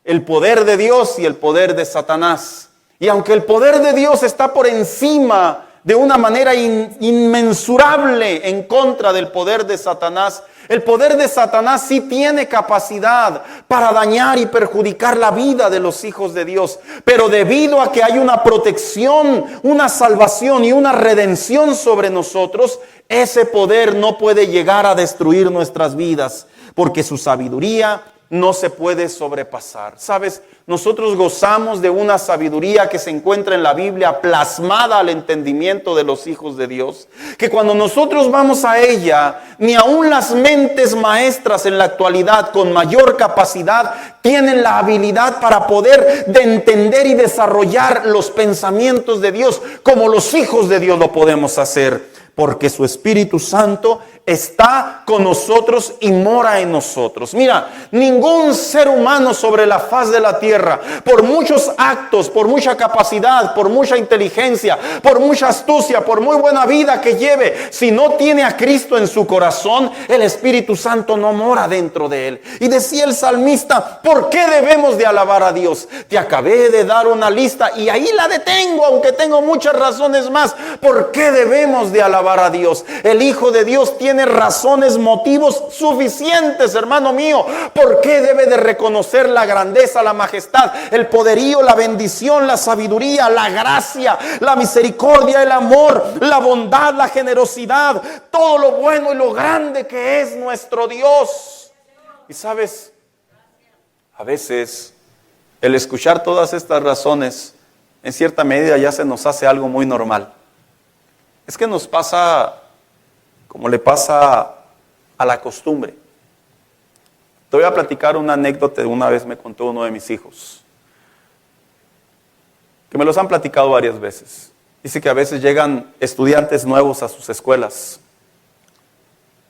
El poder de Dios y el poder de Satanás. Y aunque el poder de Dios está por encima de una manera inmensurable en contra del poder de Satanás, el poder de Satanás sí tiene capacidad para dañar y perjudicar la vida de los hijos de Dios. Pero debido a que hay una protección, una salvación y una redención sobre nosotros, ese poder no puede llegar a destruir nuestras vidas, porque su sabiduría no se puede sobrepasar. ¿Sabes? Nosotros gozamos de una sabiduría que se encuentra en la Biblia plasmada al entendimiento de los hijos de Dios, que cuando nosotros vamos a ella, ni aun las mentes maestras en la actualidad con mayor capacidad tienen la habilidad para poder de entender y desarrollar los pensamientos de Dios como los hijos de Dios lo podemos hacer. Porque su Espíritu Santo está con nosotros y mora en nosotros. Mira, ningún ser humano sobre la faz de la tierra, por muchos actos, por mucha capacidad, por mucha inteligencia, por mucha astucia, por muy buena vida que lleve, si no tiene a Cristo en su corazón, el Espíritu Santo no mora dentro de él. Y decía el salmista, ¿por qué debemos de alabar a Dios? Te acabé de dar una lista y ahí la detengo, aunque tengo muchas razones más. ¿Por qué debemos de alabar a Dios? El Hijo de Dios tiene razones, motivos suficientes, hermano mío. ¿Por qué debe de reconocer la grandeza, la majestad, el poderío, la bendición, la sabiduría, la gracia, la misericordia, el amor, la bondad, la generosidad, todo lo bueno y lo grande que es nuestro Dios? Y sabes, a veces el escuchar todas estas razones en cierta medida ya se nos hace algo muy normal. Es que nos pasa como le pasa a la costumbre. Te voy a platicar una anécdota de una vez me contó uno de mis hijos, que me los han platicado varias veces. Dice que a veces llegan estudiantes nuevos a sus escuelas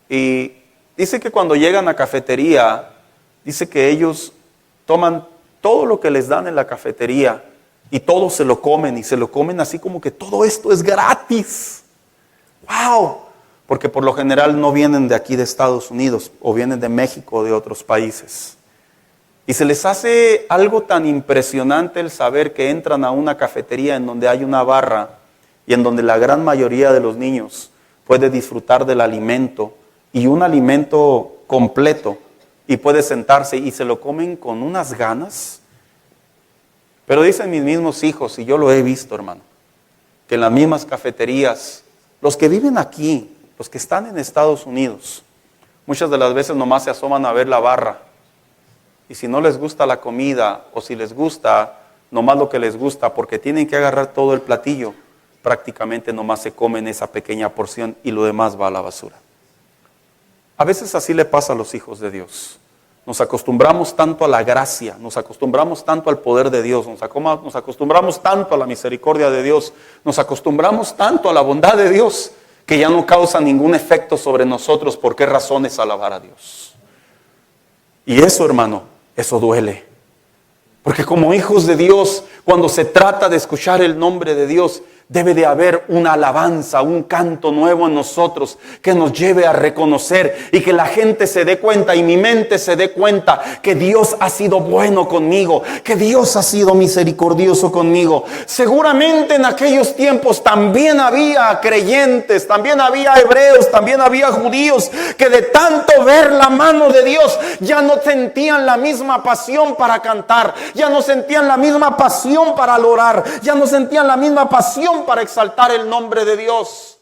y dice que cuando llegan a cafetería, dice que ellos toman todo lo que les dan en la cafetería y todo se lo comen y se lo comen así como que todo esto es gratis. ¡Wow! Porque por lo general no vienen de aquí de Estados Unidos o vienen de México o de otros países. Y se les hace algo tan impresionante el saber que entran a una cafetería en donde hay una barra y en donde la gran mayoría de los niños puede disfrutar del alimento y un alimento completo y puede sentarse y se lo comen con unas ganas. Pero dicen mis mismos hijos, y yo lo he visto, hermano, que en las mismas cafeterías, los que viven aquí, los que están en Estados Unidos, muchas de las veces nomás se asoman a ver la barra. Y si no les gusta la comida, o si les gusta, nomás lo que les gusta, porque tienen que agarrar todo el platillo, prácticamente nomás se comen esa pequeña porción y lo demás va a la basura. A veces así le pasa a los hijos de Dios. Nos acostumbramos tanto a la gracia, nos acostumbramos tanto al poder de Dios, nos acostumbramos tanto a la misericordia de Dios, nos acostumbramos tanto a la bondad de Dios, que ya no causa ningún efecto sobre nosotros. ¿Por qué razones alabar a Dios? Y eso, hermano, eso duele. Porque como hijos de Dios, cuando se trata de escuchar el nombre de Dios, Debe de haber una alabanza, un canto nuevo en nosotros que nos lleve a reconocer y que la gente se dé cuenta y mi mente se dé cuenta que Dios ha sido bueno conmigo, que Dios ha sido misericordioso conmigo. Seguramente en aquellos tiempos también había creyentes, también había hebreos, también había judíos que de tanto ver la mano de Dios ya no sentían la misma pasión para cantar, ya no sentían la misma pasión para adorar, ya no sentían la misma pasión para exaltar el nombre de Dios.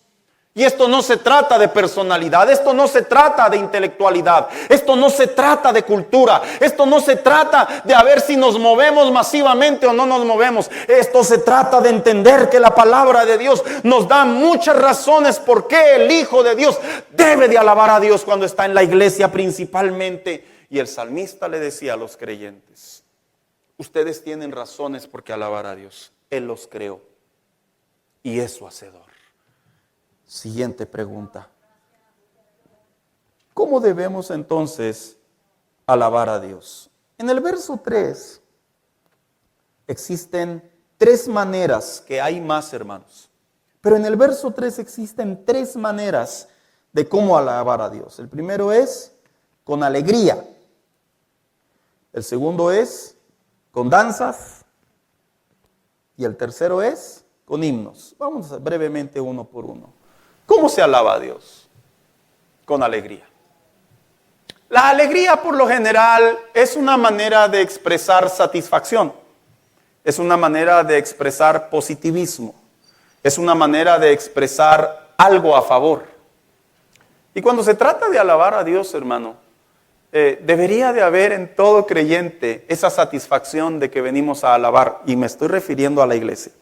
Y esto no se trata de personalidad, esto no se trata de intelectualidad, esto no se trata de cultura, esto no se trata de a ver si nos movemos masivamente o no nos movemos. Esto se trata de entender que la palabra de Dios nos da muchas razones por qué el Hijo de Dios debe de alabar a Dios cuando está en la iglesia principalmente. Y el salmista le decía a los creyentes: ustedes tienen razones por qué alabar a Dios. Él los creó y es su hacedor. Siguiente pregunta: ¿cómo debemos entonces alabar a Dios? En el verso 3 existen 3 maneras, que hay más, hermanos, pero en el verso 3 existen 3 maneras de cómo alabar a Dios. El primero es con alegría, el segundo es con danzas y el tercero es con himnos. Vamos brevemente uno por uno. ¿Cómo se alaba a Dios? Con alegría. La alegría, por lo general, es una manera de expresar satisfacción. Es una manera de expresar positivismo. Es una manera de expresar algo a favor. Y cuando se trata de alabar a Dios, hermano, debería de haber en todo creyente esa satisfacción de que venimos a alabar. Y me estoy refiriendo a la iglesia.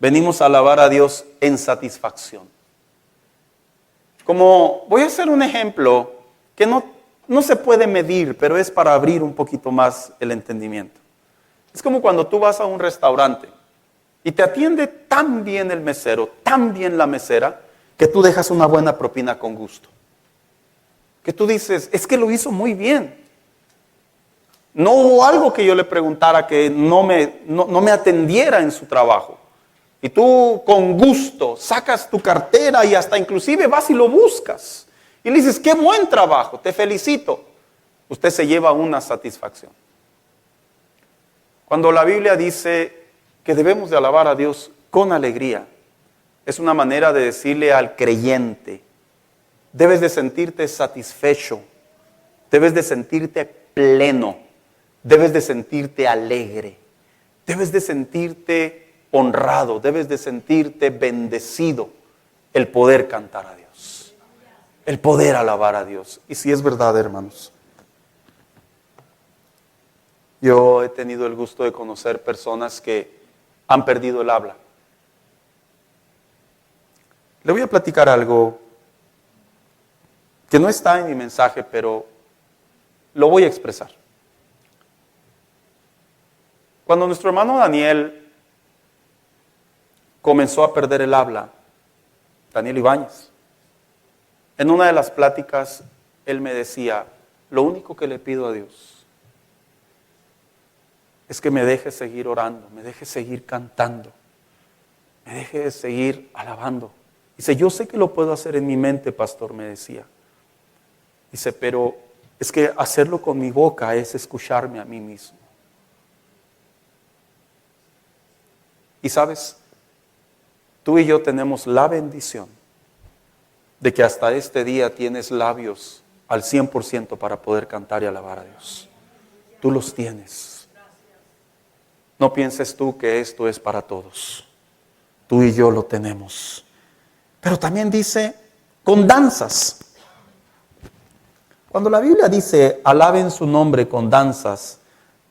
Venimos a alabar a Dios en satisfacción. Como voy a hacer un ejemplo que no se puede medir, pero es para abrir un poquito más el entendimiento. Es como cuando tú vas a un restaurante y te atiende tan bien el mesero, tan bien la mesera, que tú dejas una buena propina con gusto. Que tú dices: es que lo hizo muy bien. No hubo algo que yo le preguntara que no me atendiera en su trabajo. Y tú con gusto sacas tu cartera y hasta inclusive vas y lo buscas. Y le dices: qué buen trabajo, te felicito. Usted se lleva una satisfacción. Cuando la Biblia dice que debemos de alabar a Dios con alegría, es una manera de decirle al creyente: debes de sentirte satisfecho, debes de sentirte pleno, debes de sentirte alegre, debes de sentirte honrado, debes de sentirte bendecido el poder cantar a Dios, el poder alabar a Dios. Y si es verdad, hermanos, yo he tenido el gusto de conocer personas que han perdido el habla. Le voy a platicar algo que no está en mi mensaje, pero lo voy a expresar. Cuando nuestro hermano Daniel comenzó a perder el habla, Daniel Ibáñez, en una de las pláticas él me decía: lo único que le pido a Dios es que me deje seguir orando, me deje seguir cantando, me deje seguir alabando. Dice: yo sé que lo puedo hacer en mi mente, pastor, me decía. Dice: pero es que hacerlo con mi boca es escucharme a mí mismo. Y sabes, tú y yo tenemos la bendición de que hasta este día tienes labios al 100% para poder cantar y alabar a Dios. Tú los tienes. No pienses tú que esto es para todos. Tú y yo lo tenemos. Pero también dice con danzas. Cuando la Biblia dice alaben su nombre con danzas,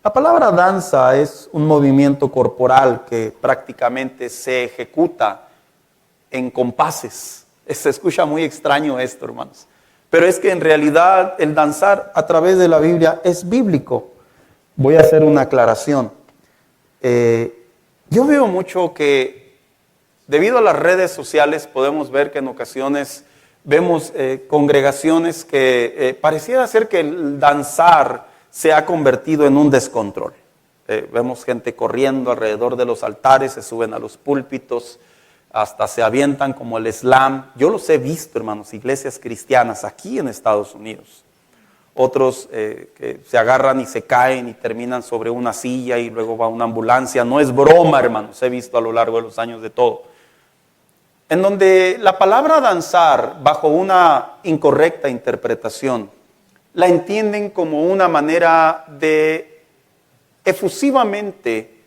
la palabra danza es un movimiento corporal que prácticamente se ejecuta en compases. Se escucha muy extraño esto, hermanos. Pero es que en realidad el danzar a través de la Biblia es bíblico. Voy a hacer una aclaración. Yo veo mucho que debido a las redes sociales podemos ver que en ocasiones vemos congregaciones que pareciera ser que el danzar se ha convertido en un descontrol. Vemos gente corriendo alrededor de los altares, se suben a los púlpitos, hasta se avientan como el slam. Yo los he visto, hermanos, iglesias cristianas aquí en Estados Unidos. Otros que se agarran y se caen y terminan sobre una silla y luego va una ambulancia. No es broma, hermanos, he visto a lo largo de los años de todo. En donde la palabra danzar, bajo una incorrecta interpretación, la entienden como una manera de efusivamente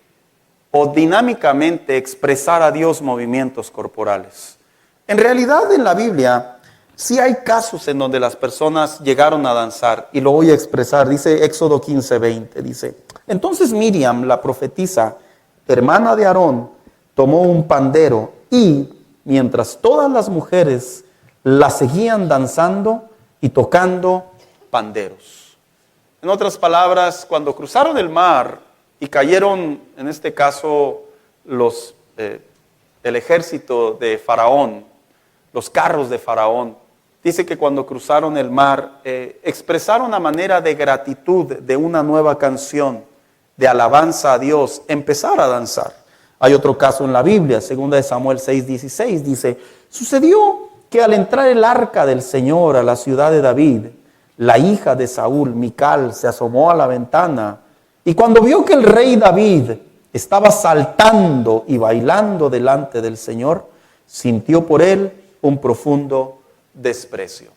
o dinámicamente expresar a Dios movimientos corporales. En realidad, en la Biblia sí hay casos en donde las personas llegaron a danzar, y lo voy a expresar. Dice Éxodo 15:20, dice: entonces Miriam, la profetisa, hermana de Aarón, tomó un pandero y, mientras todas las mujeres la seguían danzando y tocando panderos. En otras palabras, cuando cruzaron el mar y cayeron, en este caso, el ejército de Faraón, los carros de Faraón, dice que cuando cruzaron el mar, expresaron a manera de gratitud, de una nueva canción, de alabanza a Dios, empezar a danzar. Hay otro caso en la Biblia, 2 Samuel 6:16, dice: sucedió que al entrar el arca del Señor a la ciudad de David, la hija de Saúl, Mical, se asomó a la ventana, y cuando vio que el rey David estaba saltando y bailando delante del Señor, sintió por él un profundo desprecio.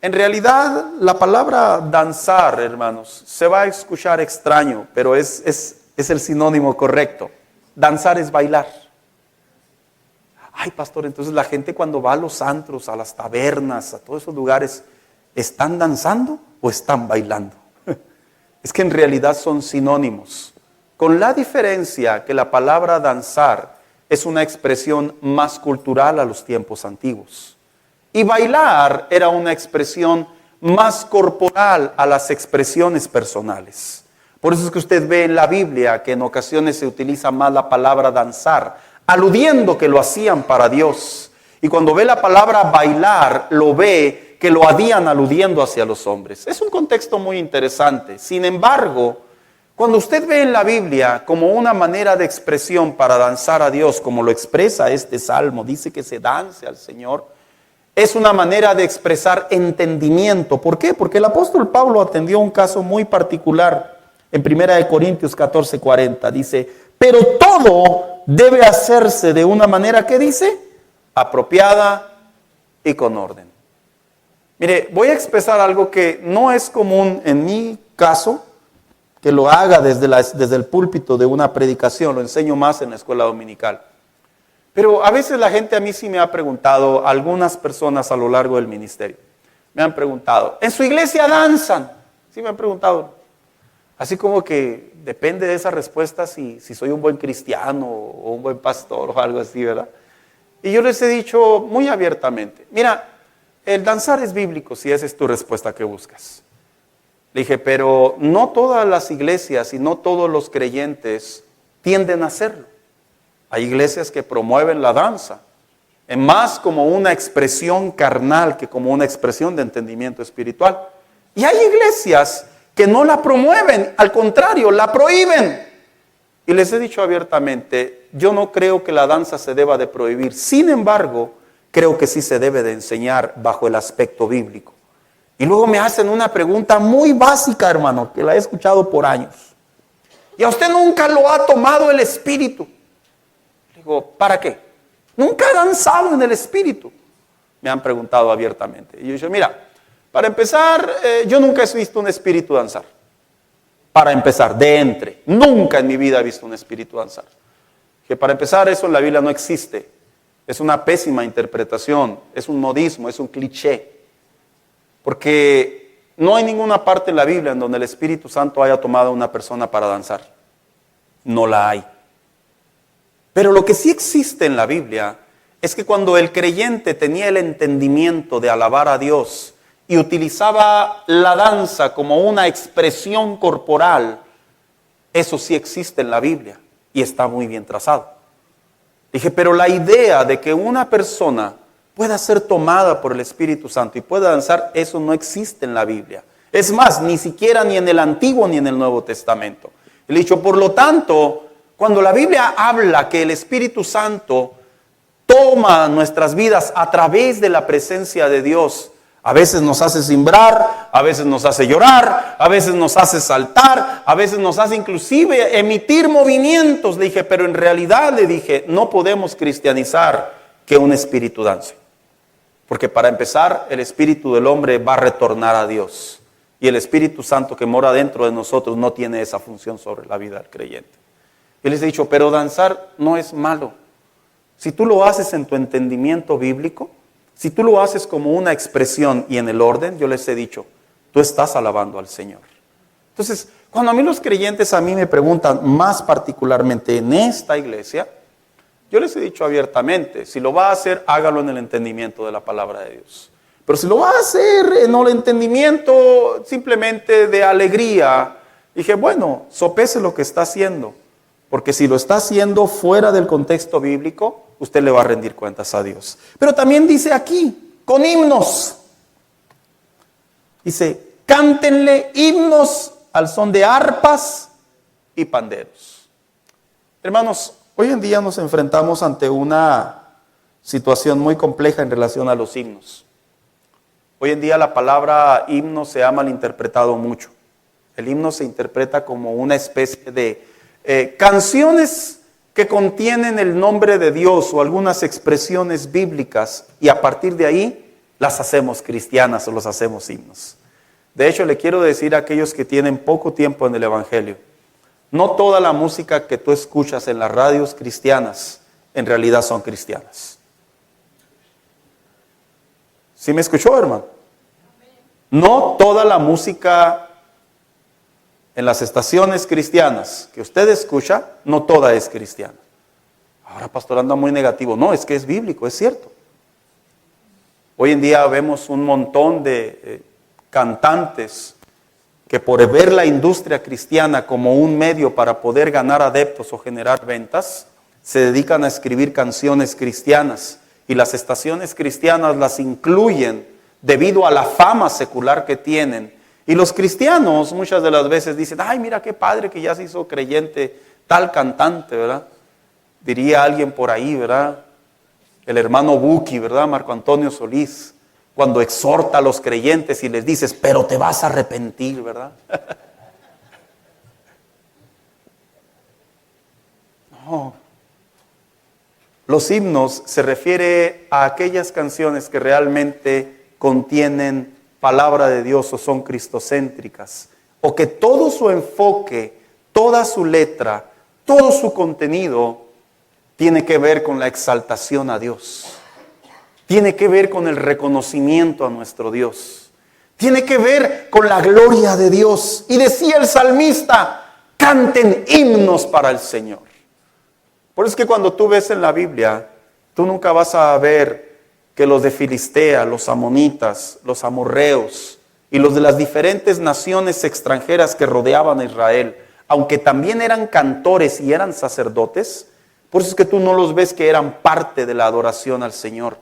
En realidad, la palabra danzar, hermanos, se va a escuchar extraño, pero es el sinónimo correcto. Danzar es bailar. Ay, pastor, entonces la gente cuando va a los antros, a las tabernas, a todos esos lugares, ¿están danzando o están bailando? Es que en realidad son sinónimos, con la diferencia que la palabra danzar es una expresión más cultural a los tiempos antiguos. Y bailar era una expresión más corporal a las expresiones personales. Por eso es que usted ve en la Biblia que en ocasiones se utiliza más la palabra danzar, aludiendo que lo hacían para Dios. Y cuando ve la palabra bailar, lo ve que lo habían aludiendo hacia los hombres. Es un contexto muy interesante. Sin embargo, cuando usted ve en la Biblia como una manera de expresión para danzar a Dios, como lo expresa este salmo, dice que se dance al Señor, es una manera de expresar entendimiento. ¿Por qué? Porque el apóstol Pablo atendió un caso muy particular en 1 Corintios 14:40. Dice: pero todo debe hacerse de una manera, ¿qué dice? Apropiada y con orden. Mire, voy a expresar algo que no es común en mi caso, que lo haga desde el púlpito de una predicación, lo enseño más en la escuela dominical. Pero a veces la gente a mí sí me ha preguntado, algunas personas a lo largo del ministerio, me han preguntado: ¿en su iglesia danzan? Sí me han preguntado. Así como que depende de esa respuesta si soy un buen cristiano o un buen pastor o algo así, ¿verdad? Y yo les he dicho muy abiertamente: mira, el danzar es bíblico si esa es tu respuesta que buscas. Le dije, pero no todas las iglesias y no todos los creyentes tienden a hacerlo. Hay iglesias que promueven la danza, más como una expresión carnal que como una expresión de entendimiento espiritual. Y hay iglesias que no la promueven, al contrario, la prohíben. Y les he dicho abiertamente, yo no creo que la danza se deba de prohibir. Sin embargo, creo que sí se debe de enseñar bajo el aspecto bíblico. Y luego me hacen una pregunta muy básica, hermano, que la he escuchado por años. ¿Y a usted nunca lo ha tomado el espíritu? Digo, ¿para qué? Nunca ha danzado en el espíritu. Me han preguntado abiertamente. Y yo digo, mira, para empezar, yo nunca he visto un espíritu danzar. Para empezar, nunca en mi vida he visto un espíritu danzar. Que para empezar, eso en la Biblia no existe. Es una pésima interpretación, es un modismo, es un cliché. Porque no hay ninguna parte en la Biblia en donde el Espíritu Santo haya tomado a una persona para danzar. No la hay. Pero lo que sí existe en la Biblia es que cuando el creyente tenía el entendimiento de alabar a Dios y utilizaba la danza como una expresión corporal, eso sí existe en la Biblia y está muy bien trazado. Dije, pero la idea de que una persona pueda ser tomada por el Espíritu Santo y pueda danzar, eso no existe en la Biblia. Es más, ni siquiera ni en el Antiguo ni en el Nuevo Testamento. Le he dicho, por lo tanto, cuando la Biblia habla que el Espíritu Santo toma nuestras vidas a través de la presencia de Dios. A veces nos hace cimbrar, a veces nos hace llorar, a veces nos hace saltar, a veces nos hace inclusive emitir movimientos. Le dije, pero en realidad le dije, no podemos cristianizar que un espíritu dance. Porque para empezar, el espíritu del hombre va a retornar a Dios. Y el Espíritu Santo que mora dentro de nosotros no tiene esa función sobre la vida del creyente. Y les he dicho, pero danzar no es malo. Si tú lo haces en tu entendimiento bíblico, si tú lo haces como una expresión y en el orden, yo les he dicho, tú estás alabando al Señor. Entonces, cuando a mí los creyentes a mí me preguntan más particularmente en esta iglesia, yo les he dicho abiertamente, si lo va a hacer, hágalo en el entendimiento de la palabra de Dios. Pero si lo va a hacer en el entendimiento simplemente de alegría, dije, bueno, sopese lo que está haciendo. Porque si lo está haciendo fuera del contexto bíblico, usted le va a rendir cuentas a Dios. Pero también dice aquí, con himnos. Dice, cántenle himnos al son de arpas y panderos. Hermanos, hoy en día nos enfrentamos ante una situación muy compleja en relación a los himnos. Hoy en día la palabra himno se ha malinterpretado mucho. El himno se interpreta como una especie de canciones que contienen el nombre de Dios o algunas expresiones bíblicas y a partir de ahí las hacemos cristianas o los hacemos himnos. De hecho, le quiero decir a aquellos que tienen poco tiempo en el Evangelio, no toda la música que tú escuchas en las radios cristianas en realidad son cristianas. ¿Sí me escuchó, hermano? No toda la música en las estaciones cristianas que usted escucha, no toda es cristiana. Ahora, pastor, anda muy negativo. No, es que es bíblico, es cierto. Hoy en día vemos un montón de cantantes que por ver la industria cristiana como un medio para poder ganar adeptos o generar ventas, se dedican a escribir canciones cristianas y las estaciones cristianas las incluyen debido a la fama secular que tienen. Y los cristianos muchas de las veces dicen, ay, mira qué padre que ya se hizo creyente tal cantante, ¿verdad? Diría alguien por ahí, ¿verdad? El hermano Buki, ¿verdad? Marco Antonio Solís, cuando exhorta a los creyentes y les dices, pero te vas a arrepentir, ¿verdad? No. Los himnos se refiere a aquellas canciones que realmente contienen palabra de Dios o son cristocéntricas, o que todo su enfoque, toda su letra, todo su contenido tiene que ver con la exaltación a Dios, tiene que ver con el reconocimiento a nuestro Dios, tiene que ver con la gloria de Dios. Y decía el salmista, canten himnos para el Señor. Por eso es que cuando tú ves en la Biblia, tú nunca vas a ver que los de Filistea, los amonitas, los amorreos y los de las diferentes naciones extranjeras que rodeaban a Israel, aunque también eran cantores y eran sacerdotes, por eso es que tú no los ves que eran parte de la adoración al Señor,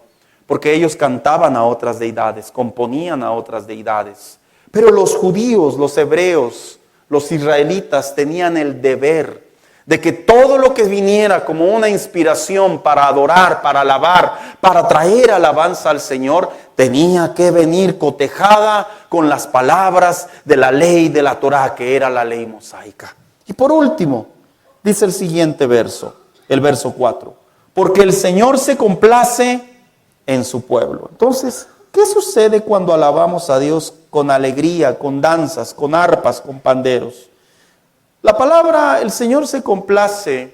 porque ellos cantaban a otras deidades, componían a otras deidades. Pero los judíos, los hebreos, los israelitas tenían el deber de que todo lo que viniera como una inspiración para adorar, para alabar, para traer alabanza al Señor, tenía que venir cotejada con las palabras de la ley de la Torá, que era la ley mosaica. Y por último, dice el siguiente verso, el verso 4, porque el Señor se complace en su pueblo. Entonces, ¿qué sucede cuando alabamos a Dios con alegría, con danzas, con arpas, con panderos? La palabra, el Señor se complace,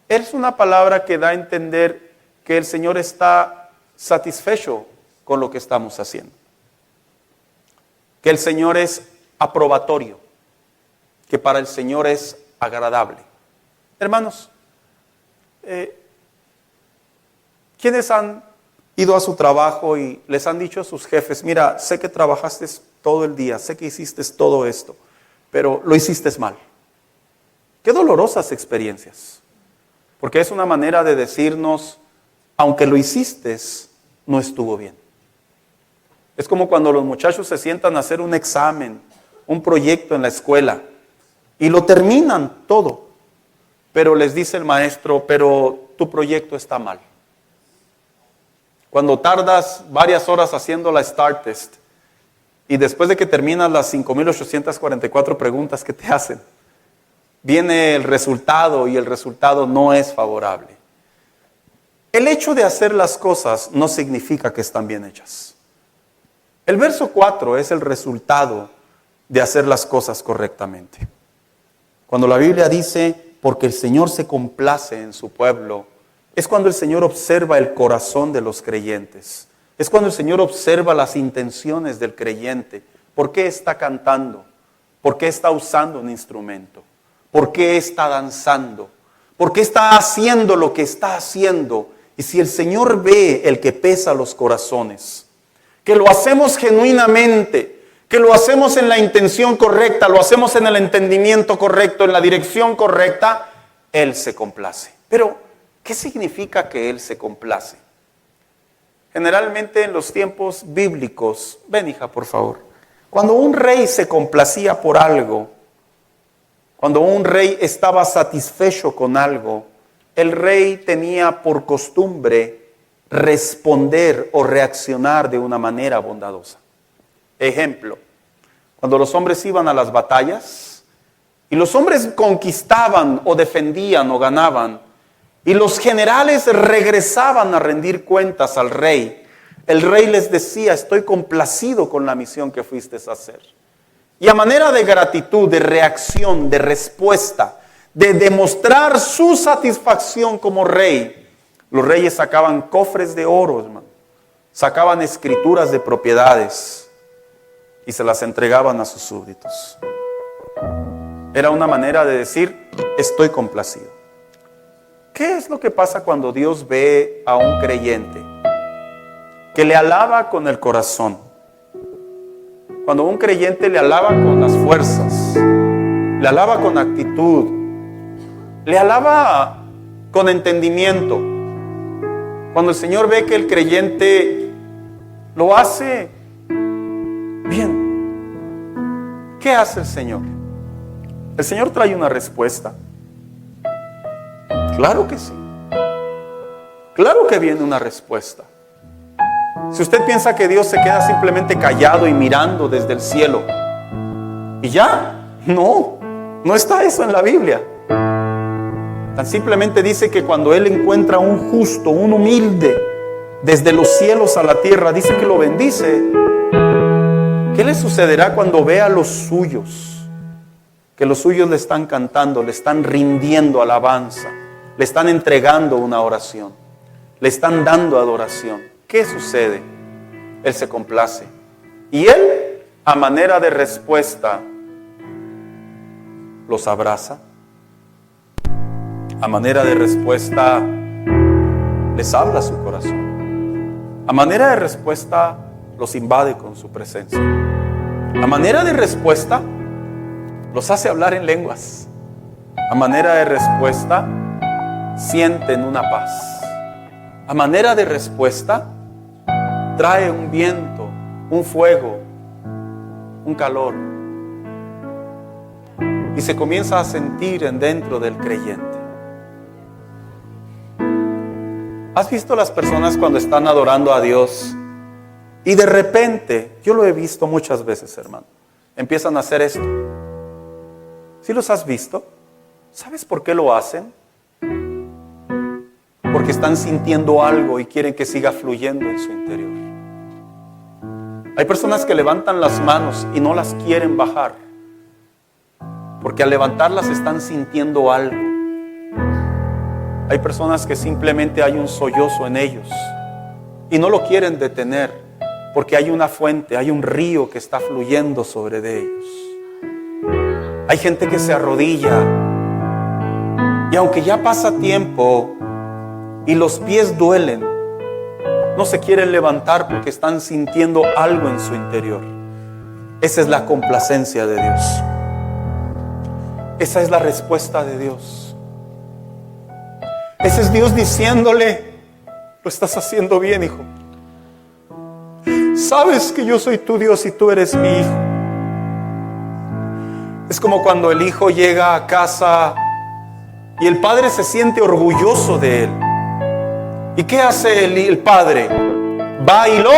es una palabra que da a entender que el Señor está satisfecho con lo que estamos haciendo. Que el Señor es aprobatorio, que para el Señor es agradable. Hermanos, ¿quiénes han ido a su trabajo y les han dicho a sus jefes, mira, sé que trabajaste todo el día, sé que hiciste todo esto, pero lo hiciste mal? Qué dolorosas experiencias, porque es una manera de decirnos, aunque lo hiciste, no estuvo bien. Es como cuando los muchachos se sientan a hacer un examen, un proyecto en la escuela, y lo terminan todo, pero les dice el maestro, pero tu proyecto está mal. Cuando tardas varias horas haciendo la STAR test y después de que terminas las 5.844 preguntas que te hacen, viene el resultado y el resultado no es favorable. El hecho de hacer las cosas no significa que están bien hechas. El verso 4 es el resultado de hacer las cosas correctamente. Cuando la Biblia dice, porque el Señor se complace en su pueblo, es cuando el Señor observa el corazón de los creyentes. Es cuando el Señor observa las intenciones del creyente. ¿Por qué está cantando? ¿Por qué está usando un instrumento? ¿Por qué está danzando? ¿Por qué está haciendo lo que está haciendo? Y si el Señor ve el que pesa los corazones, que lo hacemos genuinamente, que lo hacemos en la intención correcta, lo hacemos en el entendimiento correcto, en la dirección correcta, Él se complace. Pero, ¿qué significa que Él se complace? Generalmente en los tiempos bíblicos, ven hija por favor, cuando un rey se complacía por algo, cuando un rey estaba satisfecho con algo, el rey tenía por costumbre responder o reaccionar de una manera bondadosa. Ejemplo, cuando los hombres iban a las batallas y los hombres conquistaban o defendían o ganaban y los generales regresaban a rendir cuentas al rey, el rey les decía, estoy complacido con la misión que fuiste a hacer. Y a manera de gratitud, de reacción, de respuesta, de demostrar su satisfacción como rey, los reyes sacaban cofres de oro, hermano, sacaban escrituras de propiedades y se las entregaban a sus súbditos. Era una manera de decir, estoy complacido. ¿Qué es lo que pasa cuando Dios ve a un creyente que le alaba con el corazón? Cuando un creyente le alaba con las fuerzas, le alaba con actitud, le alaba con entendimiento. Cuando el Señor ve que el creyente lo hace bien, ¿qué hace el Señor? El Señor trae una respuesta. Claro que sí. Claro que viene una respuesta. Si usted piensa que Dios se queda simplemente callado y mirando desde el cielo y ya, no está eso en la Biblia. Tan simplemente dice que cuando Él encuentra un justo, un humilde, desde los cielos a la tierra, dice que lo bendice. ¿Qué le sucederá cuando vea a los suyos? Que los suyos le están cantando, le están rindiendo alabanza, le están entregando una oración, le están dando adoración. ¿Qué sucede? Él se complace. Y Él, a manera de respuesta, los abraza. A manera de respuesta, les habla a su corazón. A manera de respuesta, los invade con su presencia. A manera de respuesta, los hace hablar en lenguas. A manera de respuesta, sienten una paz. A manera de respuesta, trae un viento, un fuego, un calor. Y se comienza a sentir en dentro del creyente. ¿Has visto las personas cuando están adorando a Dios y de repente, yo lo he visto muchas veces, hermano, empiezan a hacer esto? ¿Sí los has visto? ¿Sabes por qué lo hacen? Porque están sintiendo algo y quieren que siga fluyendo en su interior. Hay personas que levantan las manos y no las quieren bajar, porque al levantarlas están sintiendo algo. Hay personas que simplemente hay un sollozo en ellos y no lo quieren detener, porque hay una fuente, hay un río que está fluyendo sobre de ellos. Hay gente que se arrodilla y aunque ya pasa tiempo y los pies duelen, no se quieren levantar porque están sintiendo algo en su interior. Esa es la complacencia de Dios. Esa es la respuesta de Dios. Ese es Dios diciéndole, lo estás haciendo bien, hijo. Sabes que yo soy tu Dios y tú eres mi hijo. Es como cuando el hijo llega a casa y el padre se siente orgulloso de él. ¿Y qué hace el padre? va y lo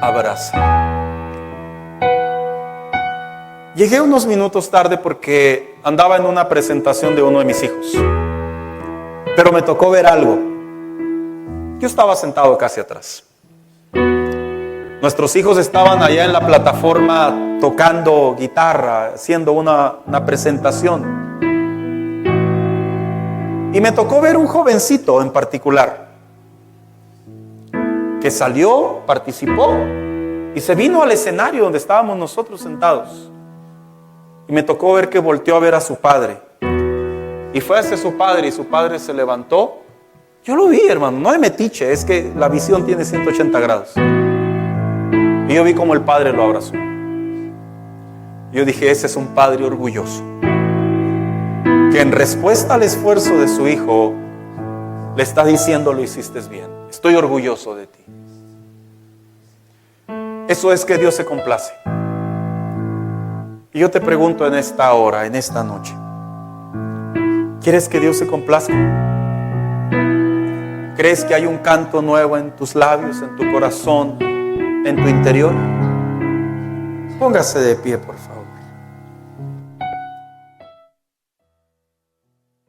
abraza. Llegué unos minutos tarde porque andaba en una presentación de uno de mis hijos, pero me tocó ver algo. Yo estaba sentado casi atrás. Nuestros hijos estaban allá en la plataforma tocando guitarra, haciendo una presentación. Y me tocó ver un jovencito en particular que salió, participó y se vino al escenario donde estábamos nosotros sentados. Y me tocó ver que volteó a ver a su padre. Y fue hacia su padre y su padre se levantó. Yo lo vi, hermano, no de metiche, es que la visión tiene 180 grados. Y yo vi como el padre lo abrazó. Yo dije, ese es un padre orgulloso, que en respuesta al esfuerzo de su hijo le está diciendo, lo hiciste bien, estoy orgulloso de ti. Eso es que Dios se complace. Y yo te pregunto en esta hora, en esta noche, ¿quieres que Dios se complazca? ¿Crees que hay un canto nuevo en tus labios, en tu corazón, en tu interior? Póngase de pie, por favor.